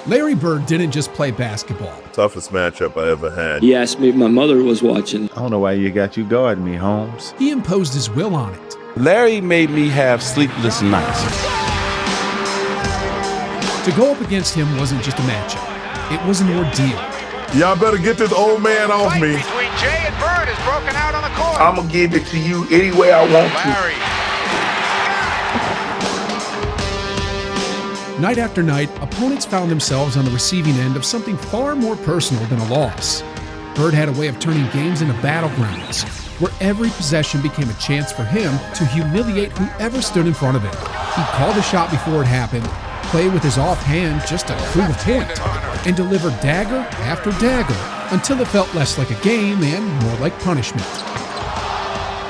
Larry Bird didn't just play basketball. Toughest matchup I ever had. He asked me if my mother was watching. I don't know why you got you guarding me, Holmes. He imposed his will on it. Larry made me have sleepless nights. To go up against him wasn't just a matchup. It was an ordeal. Y'all better get this old man off me. Between Jay and Bird is broken out on the court. I'm going to give it to you any way I want Larry. Night after night, opponents found themselves on the receiving end of something far more personal than a loss. Bird had a way of turning games into battlegrounds, where every possession became a chance for him to humiliate whoever stood in front of him. He'd call the shot before it happened, play with his offhand just to prove a point, and deliver dagger after dagger until it felt less like a game and more like punishment.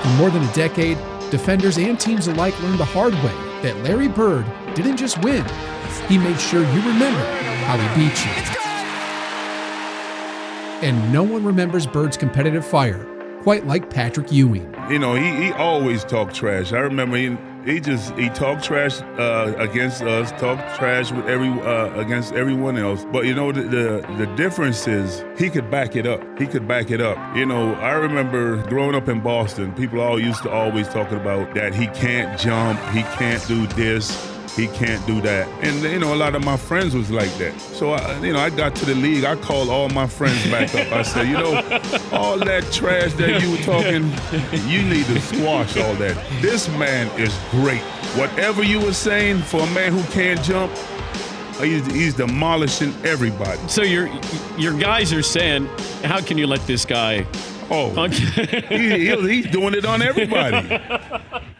For more than a decade, defenders and teams alike learned the hard way that Larry Bird didn't just win, he made sure you remember how he beat you. And no one remembers Bird's competitive fire quite like Patrick Ewing. You know, he always talked trash. I remember he talked trash against us, talked trash with against everyone else. But you know, the difference is he could back it up. He could back it up. You know, I remember growing up in Boston, people all used to always talking about that he can't jump, he can't do this, he can't do that. And, you know, a lot of my friends was like that. So, I got to the league. I called all my friends back up. I said, you know, all that trash that you were talking, you need to squash all that. This man is great. Whatever you were saying for a man who can't jump, he's demolishing everybody. So your guys are saying, how can you let this guy... Oh, he's doing it on everybody.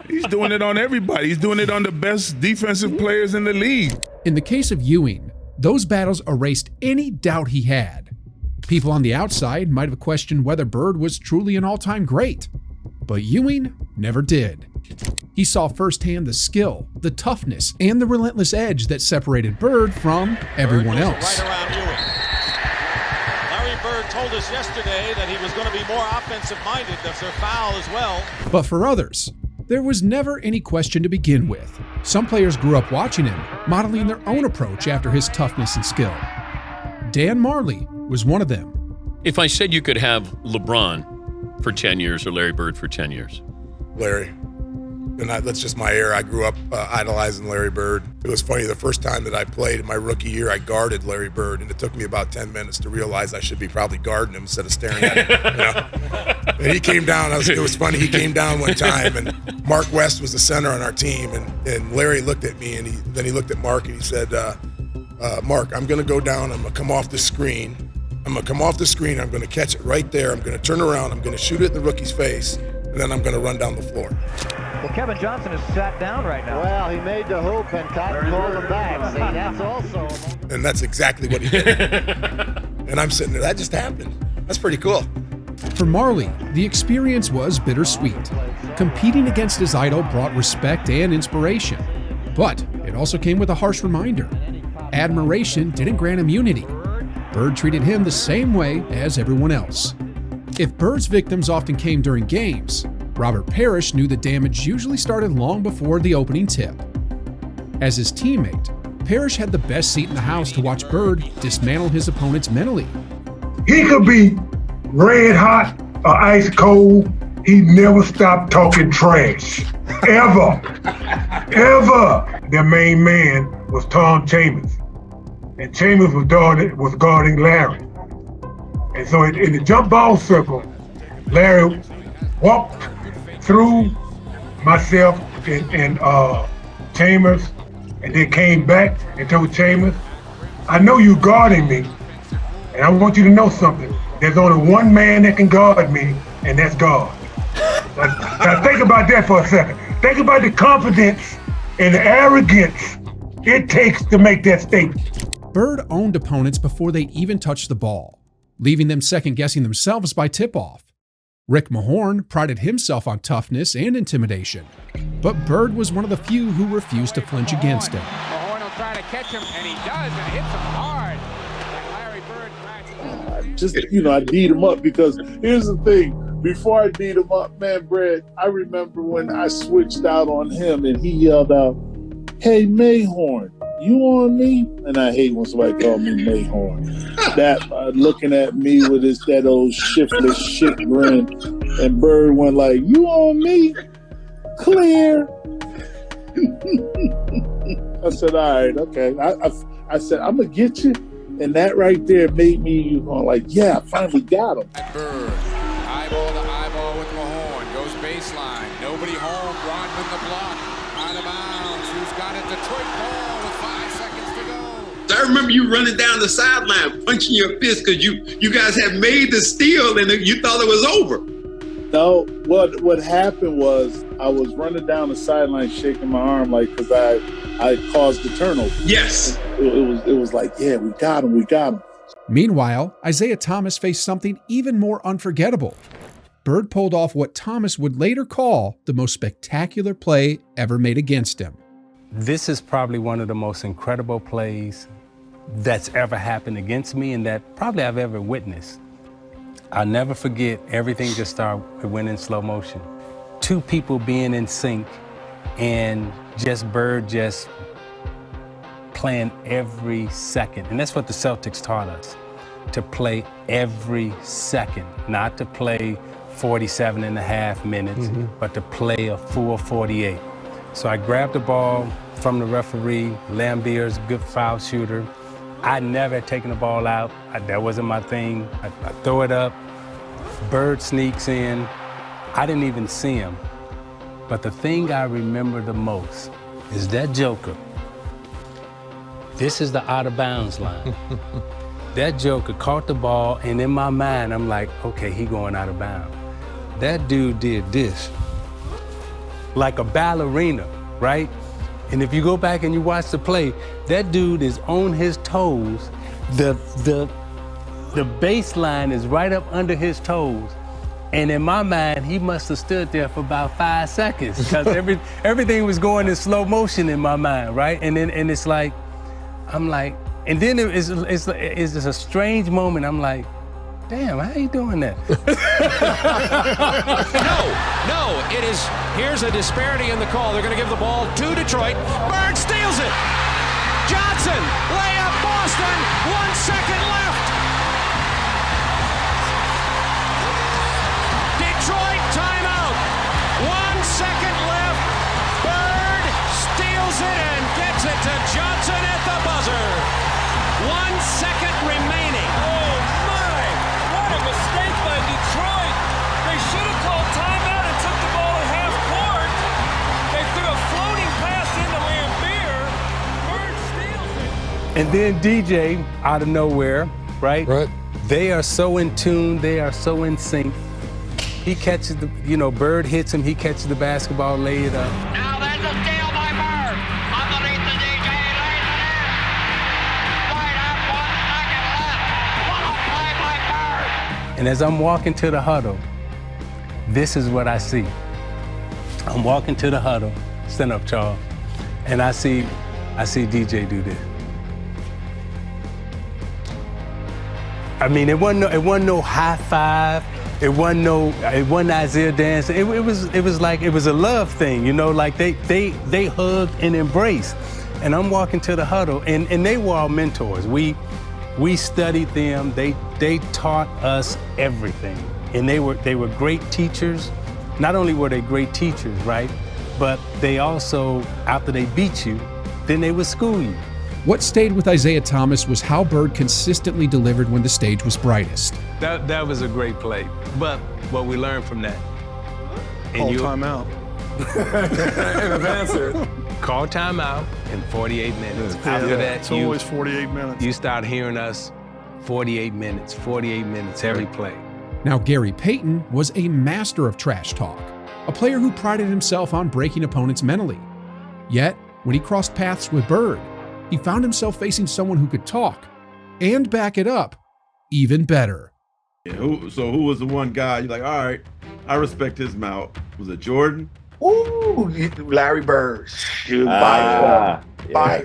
He's doing it on everybody. He's doing it on the best defensive players in the league. In the case of Ewing, those battles erased any doubt he had. People on the outside might have questioned whether Bird was truly an all-time great, but Ewing never did. He saw firsthand the skill, the toughness, and the relentless edge that separated Bird from everyone else. Right around Ewing. Larry Bird told us yesterday that he was going to be more offensive-minded. That's their foul as well. But for others, there was never any question to begin with. Some players grew up watching him, modeling their own approach after his toughness and skill. Dan Marley was one of them. If I said you could have LeBron for 10 years or Larry Bird for 10 years? Larry. And that's just my era. I grew up idolizing Larry Bird. It was funny, the first time that I played in my rookie year, I guarded Larry Bird, and it took me about 10 minutes to realize I should be probably guarding him instead of staring at him. You know? And he came down, it was funny, he came down one time, and Mark West was the center on our team, and Larry looked at me, and then he looked at Mark, and he said, Mark, I'm gonna go down, I'm gonna come off the screen, I'm gonna catch it right there, I'm gonna turn around, I'm gonna shoot it in the rookie's face, and then I'm gonna run down the floor. Well, Kevin Johnson is sat down right now. Well, he made the hoop and Cotton called him back. See, that's also... And that's exactly what he did. And I'm sitting there, that just happened. That's pretty cool. For Marley, the experience was bittersweet. Competing against his idol brought respect and inspiration. But it also came with a harsh reminder. Admiration didn't grant immunity. Bird treated him the same way as everyone else. If Bird's victims often came during games, Robert Parrish knew the damage usually started long before the opening tip. As his teammate, Parrish had the best seat in the house to watch Bird dismantle his opponents mentally. He could be red hot or ice cold. He never stopped talking trash. Ever. Ever. Their main man was Tom Chambers. And Chambers was guarding Larry. And so in the jump ball circle, Larry walked through myself and Chambers, and then came back and told Chambers, I know you guarding me, and I want you to know something. There's only one man that can guard me, and that's God. Now think about that for a second. Think about the confidence and the arrogance it takes to make that statement. Bird owned opponents before they even touched the ball, leaving them second-guessing themselves by tip-off. Rick Mahorn prided himself on toughness and intimidation, but Bird was one of the few who refused to flinch against him. Mahorn will try to catch him, and he does, and hits him hard. And Larry Bird I beat him up because here's the thing. Before I beat him up, man, Brad, I remember when I switched out on him and he yelled out, hey, Mahorn, you on me? And I hate when somebody call me Mayhorn. That looking at me with that old shiftless shit grin. And Bird went like, you on me? Clear. I said, all right, okay. I said, I'm going to get you. And that right there made me going like, yeah, I finally got him. Bird, eyeball to eyeball with Mahorn, goes baseline, nobody home, Rodman the block, out of bounds, who's got it? Detroit ball with 5 seconds to go. I remember you running down the sideline, punching your fist because you guys had made the steal and you thought it was over. No, what happened was I was running down the sideline shaking my arm like because I caused the turnover. Yes. It was like, yeah, we got him. Meanwhile, Isaiah Thomas faced something even more unforgettable. Bird pulled off what Thomas would later call the most spectacular play ever made against him. This is probably one of the most incredible plays that's ever happened against me and that probably I've ever witnessed. I'll never forget, everything just started, it went in slow motion. Two people being in sync and Bird just playing every second. And that's what the Celtics taught us, to play every second, not to play 47 and a half minutes, but to play a full 48. So I grabbed the ball from the referee, Lambier's good foul shooter. I never had taken the ball out. That wasn't my thing. I throw it up. Bird sneaks in. I didn't even see him. But the thing I remember the most is that joker. This is the out of bounds line. That joker caught the ball, and in my mind, I'm like, okay, he going out of bounds. That dude did this, like a ballerina, right? And if you go back and you watch the play, that dude is on his toes. The baseline is right up under his toes. And in my mind, he must have stood there for about 5 seconds because everything was going in slow motion in my mind, right? And it's like, I'm like, and then it's a strange moment. I'm like, damn, how you doing that? No, it is, here's a disparity in the call. They're gonna give the ball to Detroit. Bird steals it. Johnson, layup, Boston, 1 second left. Detroit timeout. 1 second left. Bird steals it and gets it to Johnson at the buzzer. 1 second remaining. Oh my, what a mistake by Detroit. They should have called timeout and took the ball at half court. They threw a floating pass into Lambeer. Bird steals it. And then DJ, out of nowhere, right? Right. They are so in tune, they are so in sync. He catches Bird hits him, he catches the basketball, lay it up. Now there's a steal by Bird. Underneath the DJ, lays it in. Right at 1 second left. What a play by Bird. And as I'm walking to the huddle, this is what I see. I'm walking to the huddle, stand up, Charles, and I see DJ do this. I mean, it wasn't no high five. It wasn't Isaiah dance. It was like it was a love thing, like they hugged and embraced. And I'm walking to the huddle, and they were our mentors. We studied them. They taught us everything, and they were great teachers. Not only were they great teachers, right, but they also, after they beat you, then they would school you. What stayed with Isaiah Thomas was how Bird consistently delivered when the stage was brightest. That was a great play, but what we learned from that. Call timeout. And advance it. Call timeout in 48 minutes. After that, it's always 48 minutes. You start hearing us 48 minutes every play. Now, Gary Payton was a master of trash talk, a player who prided himself on breaking opponents mentally. Yet, when he crossed paths with Bird, he found himself facing someone who could talk and back it up even better. Yeah, who was the one guy you're like, all right, I respect his mouth? Was it Jordan? Ooh, Larry Bird. Shoot, by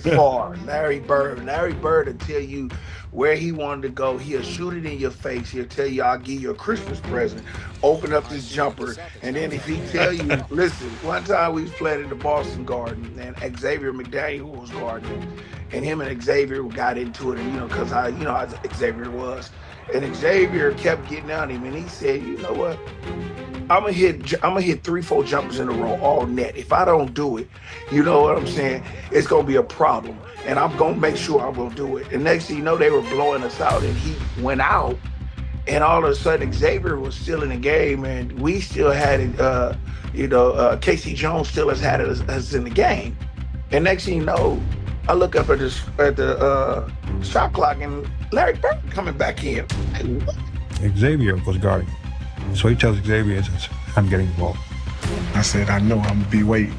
far. Larry Bird. Larry Bird will tell you where he wanted to go. He'll shoot it in your face. He'll tell you, I'll give you a Christmas present. Open up this jumper. And then if he tell you, listen, one time we was playing in the Boston Garden, and Xavier McDaniel was guarding, and him and Xavier got into it, and because how Xavier was. And Xavier kept getting on him, and he said, you know what? I'm gonna hit 3-4 jumpers in a row, all net. If I don't do it, you know what I'm saying? It's gonna be a problem, and I'm gonna make sure I will do it. And next thing you know, they were blowing us out, and he went out, and all of a sudden Xavier was still in the game, and we still had it. Casey Jones still has had us in the game. And next thing you know, I look up at the shot clock, and Larry Bird coming back in. Like, what? Xavier was guarding. So he tells Xavier, I'm getting the ball. I said, I know, I'm gonna be waiting.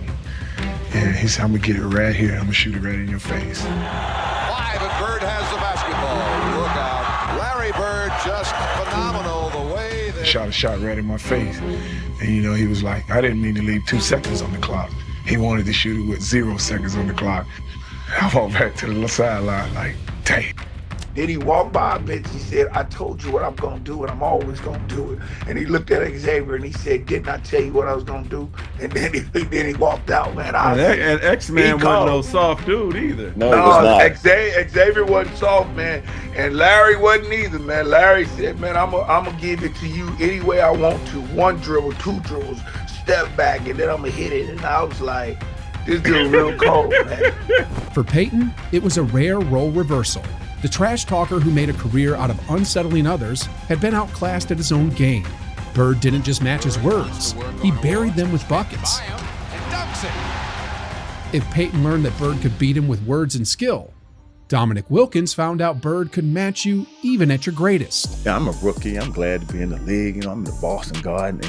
And he said, I'm gonna get it right here. I'm gonna shoot it right in your face. 5, and Bird has the basketball. Look out. Larry Bird, just phenomenal the way that... Shot a shot right in my face. And he was like, I didn't mean to leave 2 seconds on the clock. He wanted to shoot it with 0 seconds on the clock. I walked back to the sideline like, dang. Then he walked by a bench. He said, I told you what I'm going to do, and I'm always going to do it. And he looked at Xavier, and he said, didn't I tell you what I was going to do? And then he walked out, man. And X-Man wasn't no soft dude either. No, he was not. Xavier wasn't soft, man. And Larry wasn't either, man. Larry said, man, I'm going to give it to you any way I want to. 1 dribble, 2 dribbles, step back, and then I'm going to hit it. And I was like, this dude real cold, man. For Peyton, it was a rare role reversal. The trash talker who made a career out of unsettling others had been outclassed at his own game. Bird didn't just match his words, he buried them with buckets. If Peyton learned that Bird could beat him with words and skill, Dominic Wilkins found out Bird could match you even at your greatest. Yeah, I'm a rookie. I'm glad to be in the league. I'm in the Boston Garden,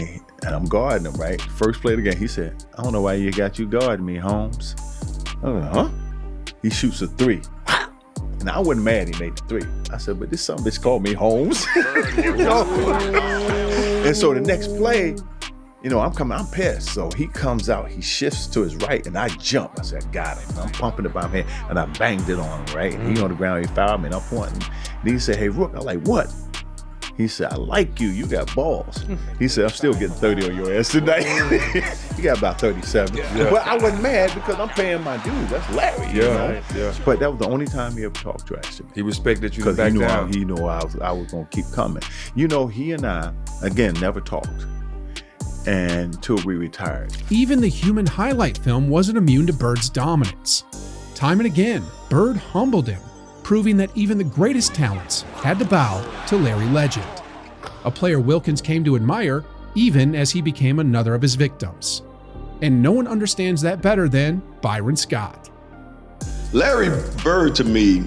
and I'm guarding him, right? First play of the game, he said, I don't know why you got you guarding me, Holmes. I was like, huh? He shoots a 3. And I wasn't mad he made the 3. I said, but this some bitch called me Holmes. And so the next play, I'm pissed. So he comes out, he shifts to his right, and I jump. I said, got him. I'm pumping it by my hand, and I banged it on him, right? And he on the ground, he fouled me, and I'm pointing. Then he said, hey, Rook. I'm like, what? He said, I like you. You got balls. He said, I'm still getting 30 on your ass tonight. He got about 37. Yeah. But I wasn't mad because I'm paying my dues. That's Larry. Yeah. But that was the only time he ever talked trash to me. He respected you back down. He knew I was going to keep coming. He and I, again, never talked until we retired. Even the human highlight film wasn't immune to Bird's dominance. Time and again, Bird humbled him, proving that even the greatest talents had to bow to Larry Legend, a player Wilkins came to admire even as he became another of his victims. And no one understands that better than Byron Scott. Larry Bird, to me,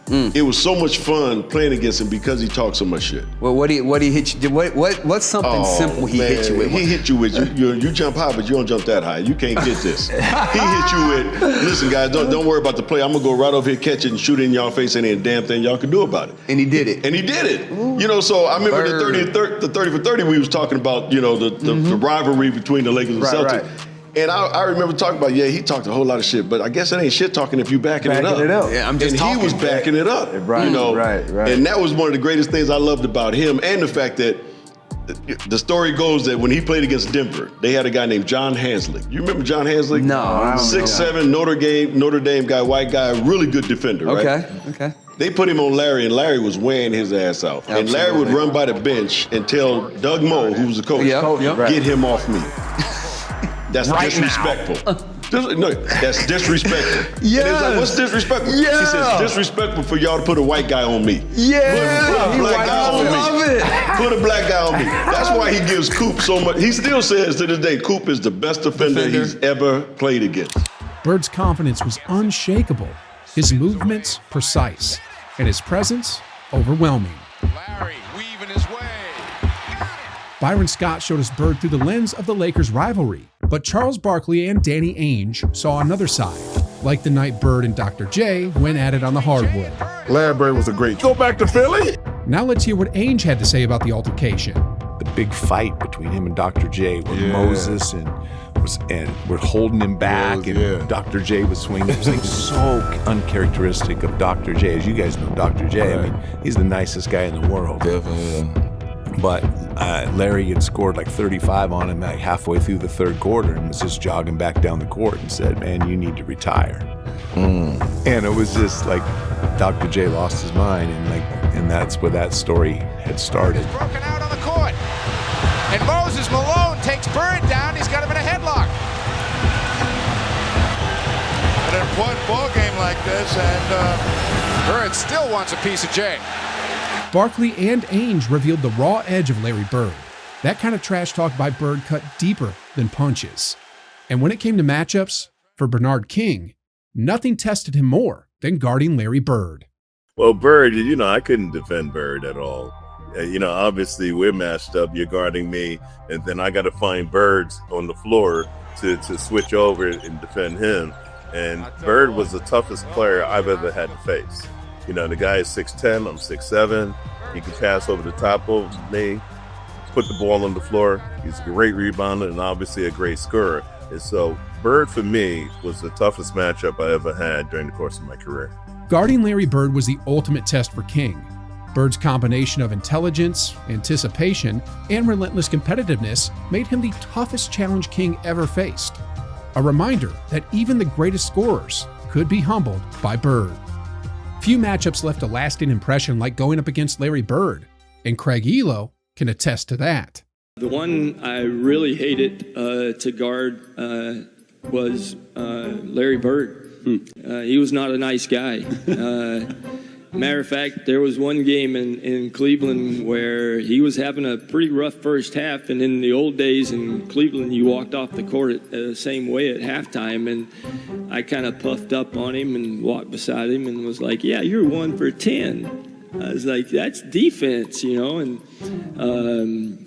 it was so much fun playing against him because he talked so much shit. Well, what he hit you? What's something simple he hit you with? He hit you with you jump high, but you don't jump that high. You can't get this. He hit you with, listen, guys, don't worry about the play. I'm gonna go right over here, catch it, and shoot it in y'all face. Ain't a damn thing y'all can do about it. And he did it. Ooh. So I remember the 30 for 30 we was talking about. The rivalry between the Lakers and Celtics. Right. And I remember talking about, he talked a whole lot of shit, but I guess it ain't shit talking if you backing it up. Yeah, I'm just talking. He was backing it up. Right, right. And that was one of the greatest things I loved about him, and the fact that the story goes that when he played against Denver, they had a guy named John Hansley. You remember John Hansley? No, I don't 6'7", Notre Dame guy, white guy, really good defender, right? Okay. They put him on Larry, and Larry was wearing his ass out. Absolutely. And Larry would run by the bench and tell Doug Moe, who was the coach, get him off me. That's disrespectful. That's disrespectful. Yeah. And it's like, what's disrespectful? Yeah. He says, disrespectful for y'all to put a white guy on me. Yeah. Put a black guy on me. Put a black guy on me. That's why he gives Coop so much. He still says to this day, Coop is the best defender he's ever played against. Bird's confidence was unshakable, his movements precise, and his presence overwhelming. Larry weaving his way. Byron Scott showed us Bird through the lens of the Lakers' rivalry, but Charles Barkley and Danny Ainge saw another side, like the night Bird and Dr. J went at it on the hardwood. Larry Bird was a great. Go back to Philly. Now let's hear what Ainge had to say about the altercation. The big fight between him and Dr. J with Moses and and we're holding him back, and Dr. J was swinging. It was like so uncharacteristic of Dr. J. As you guys know, Dr. J, I mean, he's the nicest guy in the world. Definitely. But Larry had scored like 35 on him like halfway through the third quarter and was just jogging back down the court and said, "Man, you need to retire." And it was just like Dr. J lost his mind, and that's where that story had started. Broken out on the court. And Moses Malone takes Bird down. He's got him in a headlock. An important ball game like this, and Bird still wants a piece of Jay. Barkley and Ainge revealed the raw edge of Larry Bird. That kind of trash talk by Bird cut deeper than punches. And when it came to matchups, for Bernard King, nothing tested him more than guarding Larry Bird. Well, Bird, I couldn't defend Bird at all. Obviously we're matched up. You're guarding me, and then I got to find Birds on the floor to switch over and defend him. And Bird was the toughest player I've ever had to face. The guy is 6'10", I'm 6'7". He can pass over the top of me, put the ball on the floor. He's a great rebounder and obviously a great scorer. And so Bird, for me, was the toughest matchup I ever had during the course of my career. Guarding Larry Bird was the ultimate test for King. Bird's combination of intelligence, anticipation, and relentless competitiveness made him the toughest challenge King ever faced. A reminder that even the greatest scorers could be humbled by Bird. Few matchups left a lasting impression like going up against Larry Bird, and Craig Elo can attest to that. The one I really hated to guard was Larry Bird. He was not a nice guy. Matter of fact, there was one game in Cleveland where he was having a pretty rough first half, and in the old days in Cleveland, you walked off the court the same way at halftime, and I kind of puffed up on him and walked beside him and was like, "Yeah, you're 1 for 10." I was like, "That's defense, and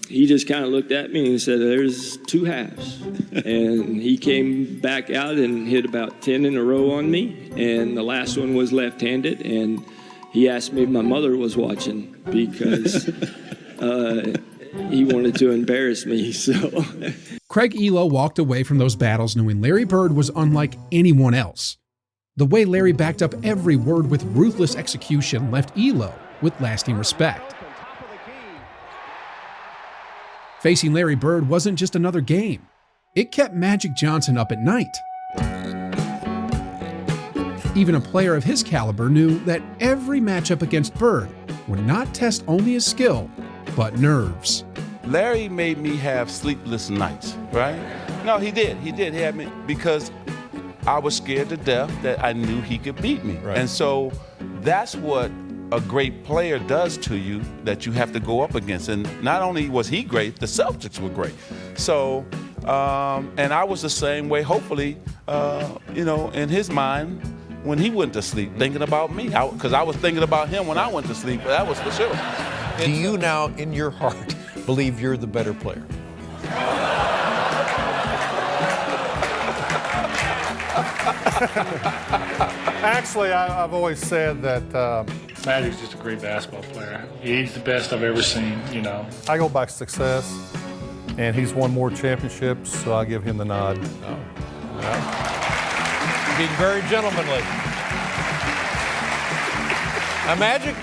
he just kind of looked at me and said, "There's 2 halves." And he came back out and hit about 10 in a row on me, and the last one was left-handed, and he asked me if my mother was watching because he wanted to embarrass me. So Craig Elo walked away from those battles knowing Larry Bird was unlike anyone else. The way Larry backed up every word with ruthless execution left Elo with lasting respect. Facing Larry Bird wasn't just another game. It kept Magic Johnson up at night. Even a player of his caliber knew that every matchup against Bird would not test only his skill, but nerves. Larry made me have sleepless nights, right? No, he did. He had me because I was scared to death that I knew he could beat me. Right. And so that's what a great player does to you that you have to go up against. And not only was he great, the Celtics were great. So, and I was the same way, hopefully, in his mind, when he went to sleep, thinking about me. Because I was thinking about him when I went to sleep, that was for sure. Do you now, in your heart, believe you're the better player? Actually, I've always said that Magic's just a great basketball player. He's the best I've ever seen, I go by success, and he's won more championships, so I give him the nod. Oh. Yeah. Being very gentlemanly. Now, Magic,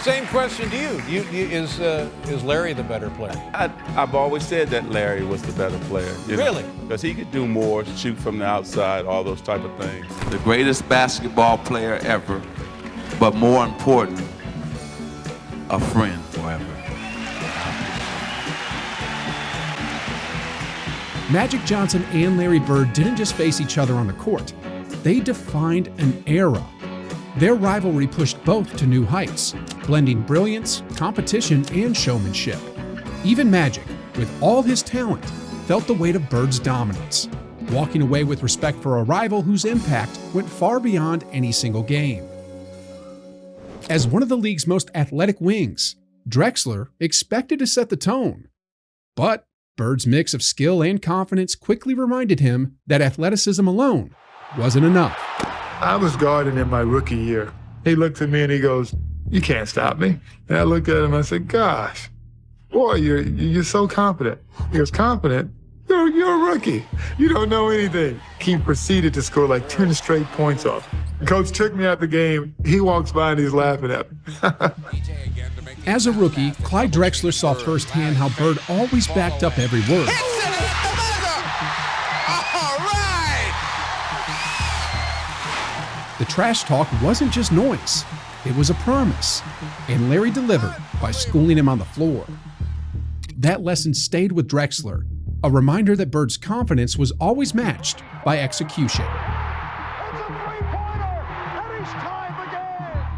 same question to you. Is Larry the better player? I've always said that Larry was the better player. Really? Because he could do more, shoot from the outside, all those type of things. The greatest basketball player ever, but more important, a friend forever. Magic Johnson and Larry Bird didn't just face each other on the court. They defined an era. Their rivalry pushed both to new heights, blending brilliance, competition, and showmanship. Even Magic, with all his talent, felt the weight of Bird's dominance, walking away with respect for a rival whose impact went far beyond any single game. As one of the league's most athletic wings, Drexler expected to set the tone. But Bird's mix of skill and confidence quickly reminded him that athleticism alone wasn't enough. I was guarding in my rookie year. He looked at me and he goes, "You can't stop me." And I looked at him and I said, "Gosh, boy, you're so confident." He goes, "Confident? You're a rookie. You don't know anything. He proceeded to score like 10 straight points off. Coach took me out the game. He walks by and he's laughing at me. As a rookie, Clyde Drexler saw firsthand how Bird always backed up every word. The trash talk wasn't just noise, it was a promise, and Larry delivered by schooling him on the floor. That lesson stayed with Drexler, a reminder that Bird's confidence was always matched by execution.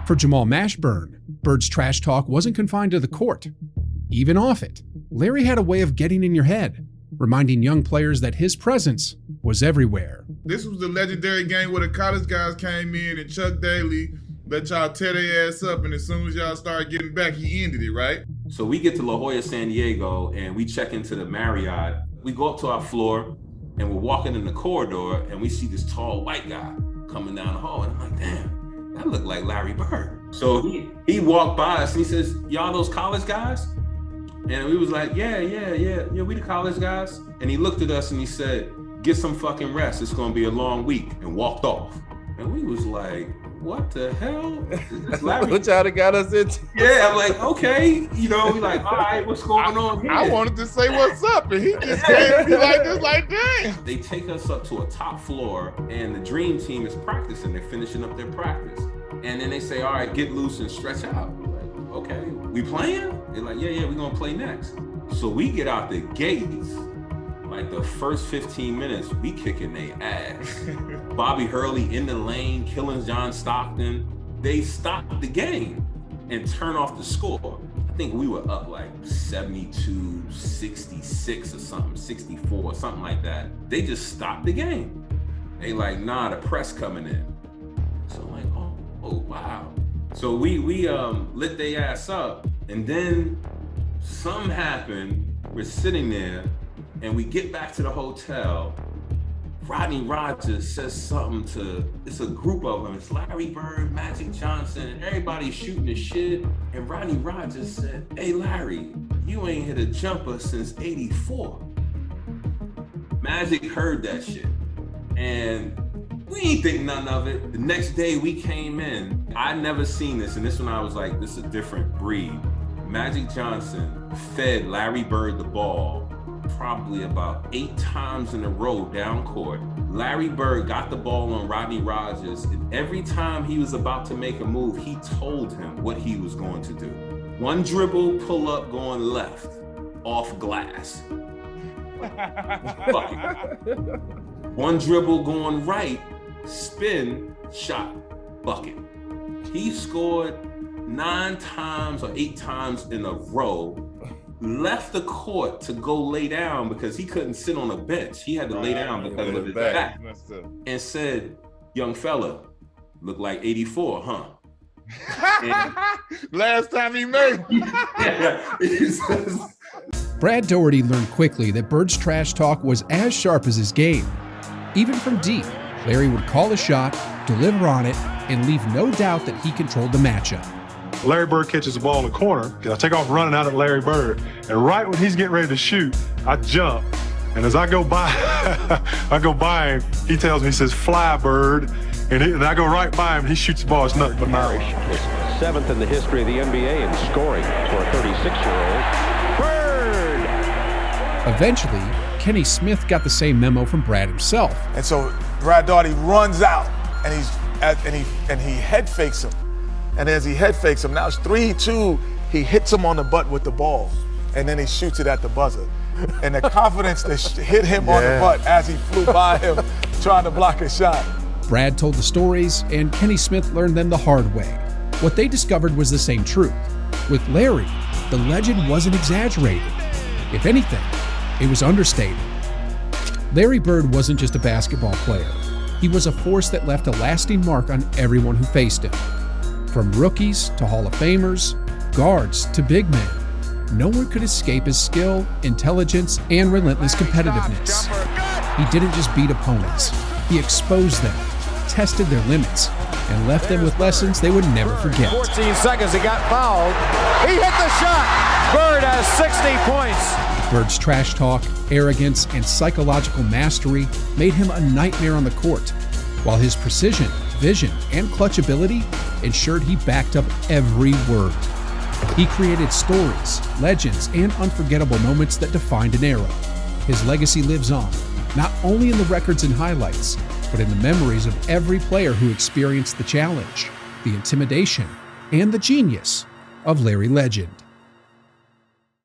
For Jamal Mashburn, Bird's trash talk wasn't confined to the court. Even off it, Larry had a way of getting in your head, reminding young players that his presence was everywhere. This was the legendary game where the college guys came in and Chuck Daly let y'all tear their ass up, and as soon as y'all started getting back, he ended it, right? So we get to La Jolla, San Diego, and we check into the Marriott. We go up to our floor, and we're walking in the corridor, and we see this tall white guy coming down the hall, and I'm like, damn, that looked like Larry Bird. So he walked by us, and he says, y'all those college guys? And we was like, yeah, we the college guys. And he looked at us and he said, get some fucking rest, it's gonna be a long week, and walked off. And we was like, what the hell? What y'all got us into? Yeah, I'm like, okay. You know, we like, all right, what's going on here? I wanted to say what's up, and he just came to be like this, like, dang. They take us up to a top floor, and the dream team is practicing. They're finishing up their practice. And then they say, all right, get loose and stretch out. We're like, okay, we playing? They're like, yeah, we're gonna play next. So we get out the gates. Like the first 15 minutes, we kicking their ass. Bobby Hurley in the lane, killing John Stockton. They stopped the game and turn off the score. I think we were up like 72, 66 or something, 64, something like that. They just stopped the game. They like, nah, the press coming in. So I'm like, oh wow. So we lit their ass up, and then something happened. We're sitting there, and we get back to the hotel. Rodney Rogers says something to, it's a group of them. It's Larry Bird, Magic Johnson, and everybody's shooting the shit. And Rodney Rogers said, hey Larry, you ain't hit a jumper since '84. Magic heard that shit. And we ain't think nothing of it. The next day we came in, I never seen this, and this one I was like, this is a different breed. Magic Johnson fed Larry Bird the ball probably about 8 times in a row down court. Larry Bird got the ball on Rodney Rogers, and every time he was about to make a move, he told him what he was going to do. One dribble, pull up, going left, off glass. One dribble, going right, spin, shot, bucket. He scored 9 times or 8 times in a row, left the court to go lay down because he couldn't sit on a bench. He had to lay down because of his back. And said, young fella, look like 84, huh? Last time he made Brad Doherty learned quickly that Bird's trash talk was as sharp as his game. Even from deep, Larry would call a shot, deliver on it, and leave no doubt that he controlled the matchup. Larry Bird catches the ball in the corner, and I take off running out at Larry Bird. And right when he's getting ready to shoot, I jump. And as I go by, him, he tells me, he says, fly, Bird. And I go right by him, and he shoots the ball. It's nothing but Larry. 7th in the history of the NBA in scoring for a 36-year-old. Bird! Eventually, Kenny Smith got the same memo from Brad himself. And so Brad Daugherty runs out, and he head fakes him. And as he head fakes him, now it's 3-2, he hits him on the butt with the ball, and then he shoots it at the buzzer. And the confidence that hit him on the butt as he flew by him trying to block a shot. Brad told the stories, and Kenny Smith learned them the hard way. What they discovered was the same truth. With Larry, the legend wasn't exaggerated. If anything, it was understated. Larry Bird wasn't just a basketball player. He was a force that left a lasting mark on everyone who faced him. From rookies to Hall of Famers, guards to big men, no one could escape his skill, intelligence, and relentless competitiveness. He didn't just beat opponents, he exposed them, tested their limits, and left them with lessons they would never forget. 14 seconds, he got fouled. He hit the shot. Bird has 60 points. Bird's trash talk, arrogance, and psychological mastery made him a nightmare on the court, while his precision, vision, and clutch ability ensured he backed up every word. He created stories, legends, and unforgettable moments that defined an era. His legacy lives on, not only in the records and highlights, but in the memories of every player who experienced the challenge, the intimidation, and the genius of Larry Legend.